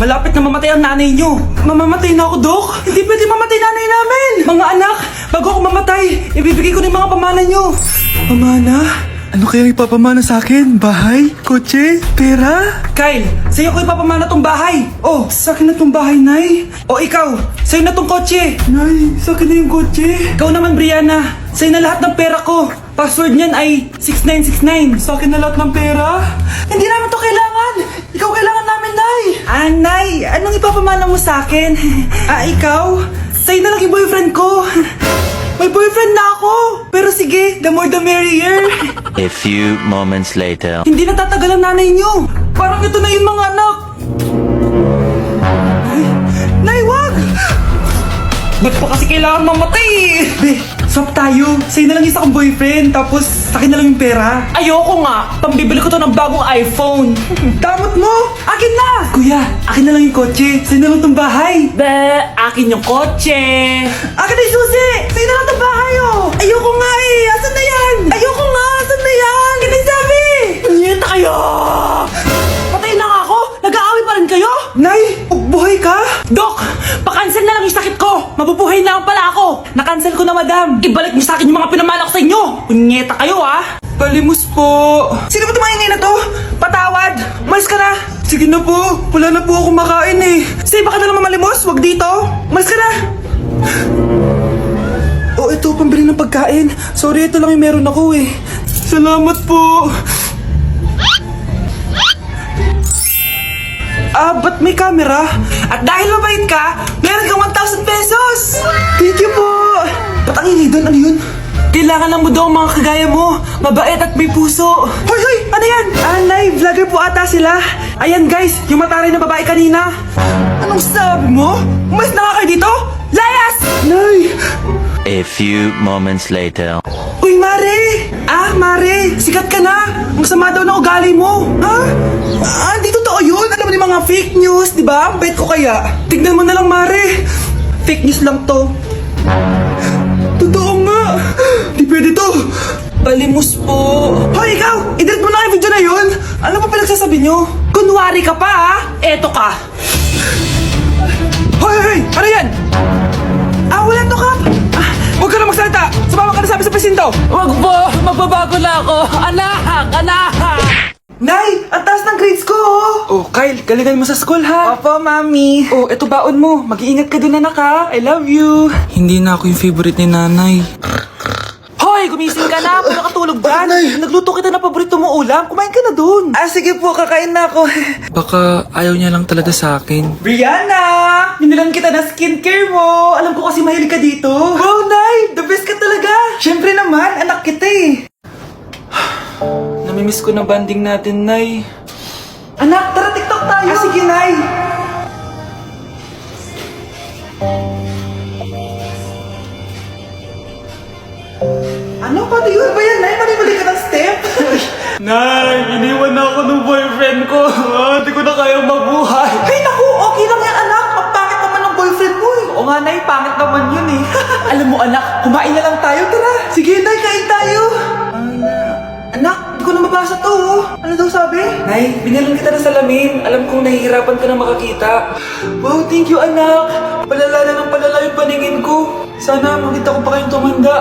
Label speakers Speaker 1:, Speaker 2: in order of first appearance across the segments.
Speaker 1: Malapit na mamatay ang nanay nyo. Mamamatay na ako, Dok. Hindi pwede mamatay nanay namin. Mga anak, bago ako mamatay, ibibigay ko na yung mga pamana nyo. Pamana? Ano kaya ipapamana sa akin? Bahay? Kotse? Pera? Kyle, sa'yo ko ipapamana tong bahay. Oh, sa akin na tong bahay, Nay. O ikaw, sa'yo na tong kotse. Nay, sa akin na yung kotse. Ikaw naman, Brianna, sa'yo na lahat ng pera ko. Password niyan ay 6969. Sa akin na lahat ng pera? Hindi namin to kailangan. Ikaw kailangan namin, Nay. Nay, anong ipapamana mo sa akin? Ikaw? Sa'yo na lang yung boyfriend ko. May boyfriend na ako! Pero sige, the more the merrier.
Speaker 2: A few moments later.
Speaker 1: Hindi na tatagal ang nanay nyo. Parang ito na yung mga anak. Nay, wag! Ba't pa kasi kailangan mamatay? Be, swap tayo. Sa'yo na lang isa kong boyfriend, tapos akin na lang yung pera. Ayoko nga. Pambibili ko to ng bagong iPhone. Damot mo! Akin na! Kuya, akin na lang yung kotse. Sa'yo na lang tong bahay. Be, akin yung kotse. Akin na yung susi! Sa'yo na lang tong bahay, oh! Ayoko nga eh! Asan na yan? Ayoko nga! Asan na yan? Ganun sabi! Niyenta kayo! Patay na nga ako! Nag-aaway pa rin kayo? Nay! Buhay ka? Dok! Pakancel na lang yung sakit ko! Mabubuhay na lang pala ako! Nakancel ko na, madam! Ibalik niyo sa akin yung mga pinamana ko sa inyo! Punyeta kayo, ah! Palimos po! Sino ba tumahingay na to? Patawad! Malis ka na! Sige na po! Wala na po ako makain eh! Sige, baka na naman malimos! Wag dito! Malis ka na! Oh, ito, pambili ng pagkain. Sorry, ito lang yung meron ako eh. Salamat po! Ba't may camera? At dahil mabait ka, meron kang 1,000 pesos! Thank you po! Ba't ang ingay doon? Ano yun? Kailangan lang mo daw ang mga kagaya mo. Mabait at may puso. Hoy, hoy! Ano yan? Nay, vlogger po ata sila. Ayan guys, yung mataray na babae kanina. Anong sabi mo? Umalis na nga kayo dito? Layas! Nay!
Speaker 2: A few moments later.
Speaker 1: Uy, Mare! Mare! Sikat ka na! Ang sama daw ng ugali mo! Ha? Hindi totoo yun! Alam mo yung mga fake news, di ba? Ang bait ko kaya. Tignan mo na lang, Mare! Fake news lang to. Totoo nga! Di pwede to! Palimos po! Hoy, ikaw! I-delete mo na yung video na yun! Ano pa pinagsasabi nyo? Kunwari ka pa, ha? Eto ka! Hoy, hoy! Ano yan? Wala to, Kap! Huwag ka na magsalita! Sumama ka na sabi sa presinto!
Speaker 3: Wag po! Magbabago na ako! Anak! Anak!
Speaker 1: Nay! Ang taas ng grades ko, oh! Oh, Kyle, galingan mo sa school, ha? Opo, Mami. Oh, eto baon mo. Mag-iingat ka dun, anak, ha? I love you. Hindi na ako yung favorite ni nanay. Hoy! Gumising ka na! Puro katulog dyan! Nagluto kita na paborito mo ulam. Kumain ka na dun. Sige po, kakain na ako.
Speaker 4: Baka ayaw niya lang talaga sa akin.
Speaker 1: Brianna! Binilan kita na skincare mo. Alam ko kasi mahilig ka dito. Wow, Nay! The best ka talaga! Siyempre naman, anak kita eh. Namimiss ko na banding natin, Nay. Anak, tara TikTok tayo! Sige, Nay! Ano? Paano yun ba yan, Nay? Mali-mali ka ng step? Nay, iniwan na ako ng boyfriend ko. Hindi ko na kayang mabuhay. Ay, naku! Okay lang yan, anak. Ang pangit naman ng boyfriend mo eh. Oo nga, Nay. Pangit naman yun eh. Alam mo, anak, kumain na lang tayo. Tara. Sige, Nay. Kain tayo. Anak, hindi ko na mabasa to. Oh. Ano daw sabi? Nay, binilan kita ng salamin. Alam kong nahihirapan ka na makakita. Wow, thank you, anak. Palala na ng palala yung paningin ko. Sana makita ko pa kayong tumanda.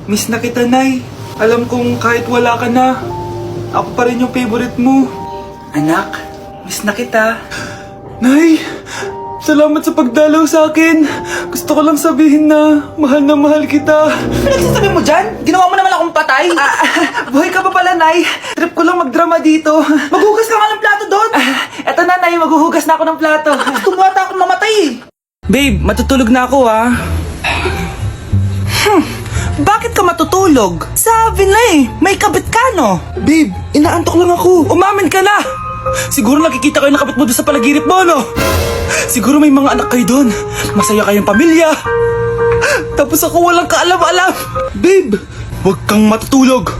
Speaker 1: Miss na kita, Nay. Alam kong kahit wala ka na, ako pa rin yung favorite mo. Anak, miss na kita. Nay, salamat sa pagdalaw sa akin. Gusto ko lang sabihin na mahal kita. Pinagsasabi mo dyan? Ginawa mo naman akong patay? Buhay ka pa pala, Nay. Trip ko lang magdrama dito. Maghugas ka nga ng plato doon. Eto na, Nay. Maghuhugas na ako ng plato. Tumata akong mamatay. Babe, matutulog na ako, ha? Bakit ka matutulog? Sabi na eh, may kabit ka, no? Babe, inaantok lang ako. Umamin ka na! Siguro nakikita kayo nakabit mo doon sa palaginip mo, no? Siguro may mga anak kayo doon. Masaya kayong pamilya. Tapos ako walang kaalam-alam. Babe, huwag kang matutulog.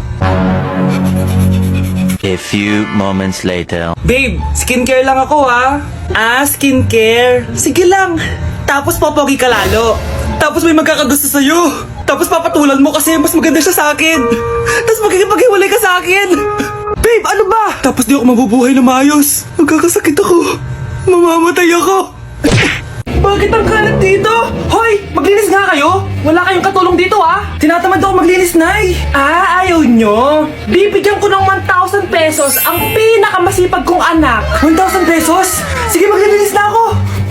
Speaker 2: A few moments later.
Speaker 1: Babe, skincare lang ako, ha? Skincare. Sige lang. Tapos popogi ka lalo. Tapos may magkakagusto sa'yo. Tapos papatulan mo kasi mas maganda siya sa akin. Tapos magkikipaghiwalay ka sa akin. Babe, ano ba? Tapos di ako mabubuhay na maayos. Magkakasakit ako. Mamamatay ako! Bakit ang kalat dito? Hoy! Maglinis nga kayo! Wala kayong katulong dito ah! Tinatamad ako maglinis, Nay! Ah, ayaw nyo? Bibigyan ko ng 1,000 pesos ang pinakamasipag kong anak! 1,000 pesos? Sige, maglilinis na ako!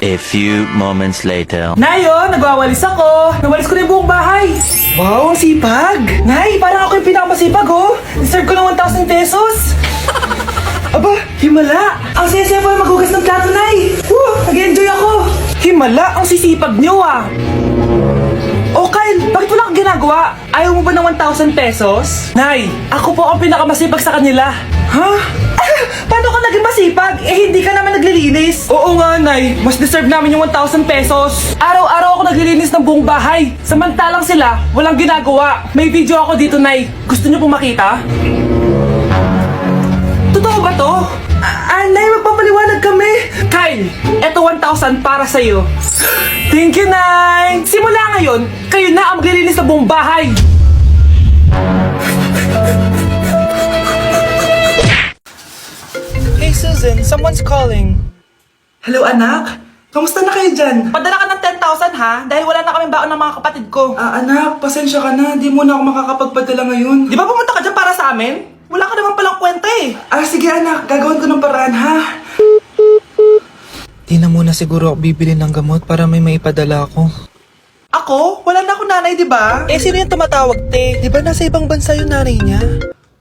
Speaker 2: A few moments later.
Speaker 1: Nay, oh, nagwawalis ako! Nawalis ko na yung buong bahay! Wow, ang sipag! Nay, parang ako yung pinakamasipag, oh! Deserve ko ng 1,000 pesos! Aba, himala! Ang saya-saya pa maghugas ng plato, Nay! Woo! Nag-enjoy ako! Himala, ang sisipag niyo, ah! Oh, Kyle, bakit wala kang ginagawa? Ayaw mo ba ng 1,000 pesos? Nay, ako po ang pinakamasipag sa kanila. Ha? Paano ka naging masipag? Eh, hindi ka naman naglilinis. Oo nga, Nay. Mas deserve namin yung 1,000 pesos. Araw-araw ako naglilinis ng buong bahay. Samantalang sila, walang ginagawa. May video ako dito, Nay. Gusto niyo pong makita? Totoo ba to? Nay, magpapaliwanag kami. Kyle, eto 1,000 para sa'yo. Thank you, Nay. Simula ngayon, kayo na ang maglilinis ng buong bahay. Hey, Susan, someone's calling. Hello, anak. Kamusta na kayo dyan? Padala ka ng 10,000 ha, dahil wala na kaming baon ng mga kapatid ko. Anak, pasensya ka na. Di mo na ako makakapagpadala ngayon. Di ba pumunta ka dyan para sa amin? Wala ka naman palang kwenta eh. Sige anak, gagawin ko ng paraan ha.
Speaker 4: Di na muna siguro ako bibili ng gamot para may maipadala ako.
Speaker 1: Ako? Wala na akong nanay, di ba? Eh, sino yung tumatawag, te?
Speaker 4: Di ba nasa ibang bansa yung nanay niya?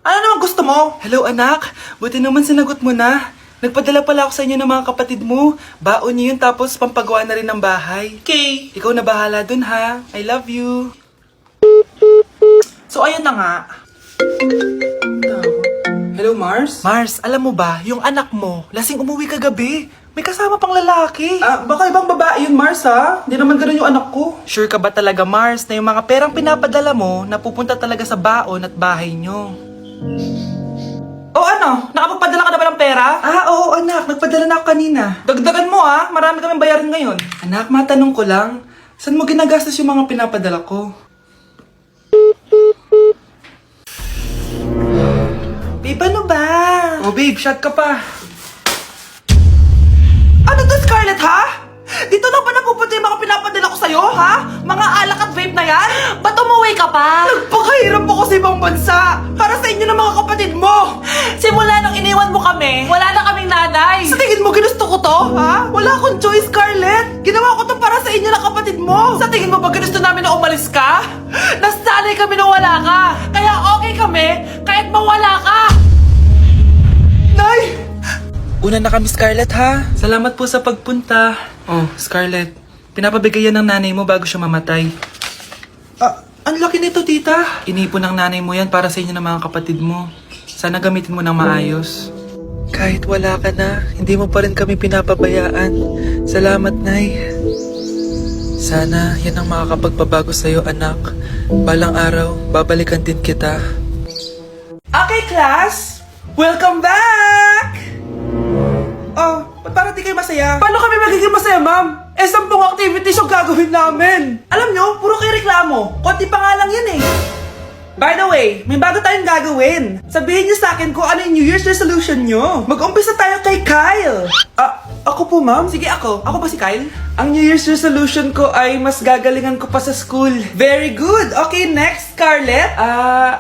Speaker 1: Ano naman gusto mo? Hello, anak. Buti naman sinagot mo na. Nagpadala pala ako sa inyo ng mga kapatid mo. Baon niyo yun tapos pampagawa na rin ng bahay. Okay. Ikaw na bahala dun ha. I love you. So, ayun na nga. Hello, Mars? Mars, alam mo ba, yung anak mo, lasing umuwi kagabi. May kasama pang lalaki. Baka ibang babae yun, Mars, ha? Hindi naman ganun yung anak ko. Sure ka ba talaga, Mars, na yung mga perang pinapadala mo, napupunta talaga sa baon at bahay nyo? Ano? Nakapagpadala ka na ba ng pera? Oo, anak. Nagpadala na ako kanina. Dagdagan mo, ha? Marami kaming bayarin ngayon. Anak, matanong ko lang, saan mo ginagastos yung mga pinapadala ko? Babe, ano ba? Oh, babe, shot ka pa. Ano to, Scarlett, ha? Dito lang ba napupunta yung mga pinapadala ko sa'yo, ha? Mga alak at vape na yan? Ba't umuwi ka pa? Nagpakahirap ako sa ibang bansa para sa inyo ng mga kapatid mo. Simula nung iniwan mo kami, wala na kaming nanay. Sa tingin mo ginusto ko to, ha? Wala akong choice, Scarlett. Ginawa ko to para sa inyo ng kapatid mo. Sa tingin mo ba ginusto namin na umalis ka? Nasanay kami na wala ka. Kaya okay kami kahit mawala ka. Nay!
Speaker 4: Una na kami, Scarlett, ha?
Speaker 1: Salamat po sa pagpunta. Oh, Scarlett, pinapabigay yan ng nanay mo bago siya mamatay. Ang laki nito, tita. Inipon ng nanay mo yan para sa inyo ng mga kapatid mo. Sana gamitin mo ng maayos.
Speaker 4: Kahit wala ka na, hindi mo pa rin kami pinapabayaan. Salamat, Nay. Sana yan ang makakapagpabago sa'yo, anak. Balang araw, babalikan din kita.
Speaker 1: Okay, class! Welcome back! Oh, ba't parang di kayo masaya? Paano kami magiging masaya, ma'am? 10 activities yung gagawin namin. Alam nyo, puro kayo reklamo. Konti pa nga lang yan eh. By the way, may bago tayong gagawin. Sabihin nyo sa akin kung ano yung New Year's resolution nyo. Mag-umpisa tayo kay Kyle. Ako po, ma'am? Sige, ako. Ako ba si Kyle? Ang New Year's resolution ko ay mas gagalingan ko pa sa school. Very good. Okay, next, Scarlett.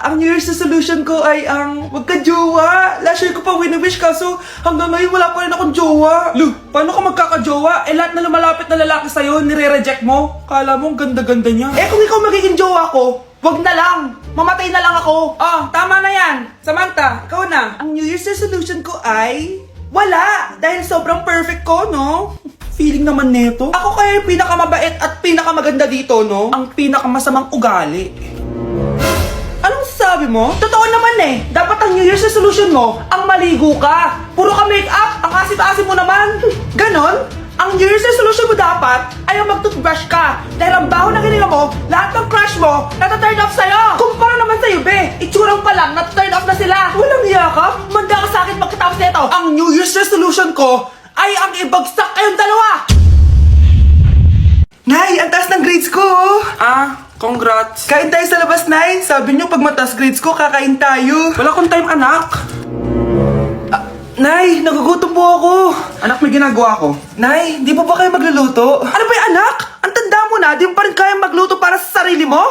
Speaker 1: Ang New Year's resolution ko ay ang wag ka jowa. Last year ko pa wini-wish kaso hanggang ngayon wala pa rin akong jowa. Lu, paano ka magkakajowa? Eh, lahat na lumalapit na lalaki sa'yo, nire-reject mo. Kala mo, ang ganda-ganda niya. Eh, kung ikaw magiging jowa ko, wag na lang! Mamatay na lang ako! Oh, tama na yan! Samantha, ikaw na! Ang New Year's resolution ko ay... wala! Dahil sobrang perfect ko, no? Feeling naman neto. Ako kaya yung pinakamabait at pinakamaganda dito, no? Ang pinakamasamang ugali. Anong sabi mo? Totoo naman eh! Dapat ang New Year's resolution mo, ang maligo ka! Puro ka make-up! Ang asit-asit mo naman! Ganon? Ang New Year's resolution mo dapat ay ang mag-toothbrush ka. Dahil ang baho na hininga mo, lahat ng crush mo, nata-turn off sa'yo. Kumpara naman sa'yo, be. Itsurang pa lang, nata-turn off na sila. Walang hiya ka? Manda ka sa akin pagkatapos nito. Ang New Year's resolution ko ay ang ibagsak kayong dalawa. Nay, ang taas ng grades ko. Congrats. Kain tayo sa labas, Nay. Sabi niyo pag mataas grades ko, kakain tayo. Wala akong time, anak.
Speaker 4: Nay, nagugutom po ako.
Speaker 1: Anak, may ginagawa ko.
Speaker 4: Nay, di po ba kayo magluluto?
Speaker 1: Ano ba yung anak? Ang tanda mo na, di mo pa rin kaya magluto para sa sarili mo?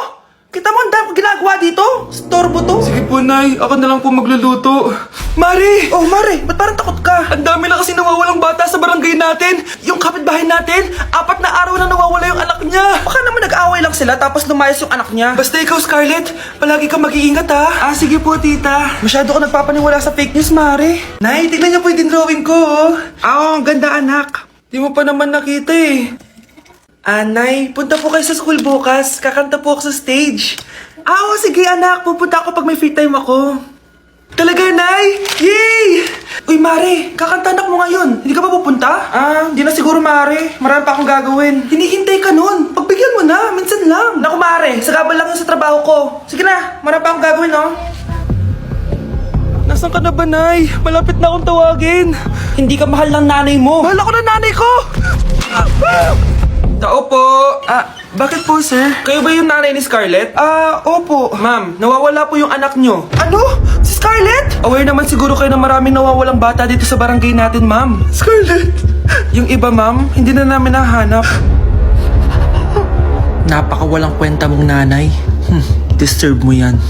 Speaker 1: Kita mo, ang dami ko ginagawa dito. Storbo to.
Speaker 4: Sige po, Nay. Ako na lang po magluluto. Mari!
Speaker 1: Oh, Mare, ba't parang takot ka?
Speaker 4: Ang dami na kasi nawawalang bata sa barangay natin. Yung kapitbahay natin, 4 na araw na nawawala yung anak niya.
Speaker 1: Baka naman nag-aaway lang sila tapos lumayas yung anak niya.
Speaker 4: Basta ikaw, Scarlett, palagi kang mag-iingat ha.
Speaker 1: Ah, sige po, tita. Masyado ko nagpapaniwala sa fake news, Mare.
Speaker 4: Nay, tignan niyo po yung drawing ko. Oh.
Speaker 1: Ah, ang ganda, anak.
Speaker 4: Di mo pa naman nakita eh. Nay, punta po kayo sa school bukas. Kakanta po ako sa stage.
Speaker 1: Ah, oh, sige, anak. Pupunta ako pag may free time ako.
Speaker 4: Talaga, Nay? Yay!
Speaker 1: Uy, Mare, kakanta anak mo ngayon. Hindi ka ba pupunta? Ah, hindi na siguro, Mare. Marami pa akong gagawin. Hinihintay ka nun. Pagbigyan mo na, minsan lang. Naku, Mare, sagabal lang yun sa trabaho ko. Sige na, marami pa akong gagawin, no?
Speaker 4: Nasaan ka na ba, Nay? Malapit na akong tawagin.
Speaker 1: Hindi ka mahal ng nanay mo.
Speaker 4: Mahal ako ng nanay ko! Tao po! Bakit po, sir?
Speaker 1: Kayo ba yung nanay ni Scarlett?
Speaker 4: Ah, opo.
Speaker 1: Ma'am, nawawala po yung anak nyo.
Speaker 4: Ano? Si Scarlett?
Speaker 1: Aware naman siguro kayo na maraming nawawalang bata dito sa barangay natin, ma'am.
Speaker 4: Scarlett!
Speaker 1: Yung iba, ma'am, hindi na namin nahanap. Napakawalang kwenta mong nanay. Disturb mo yan.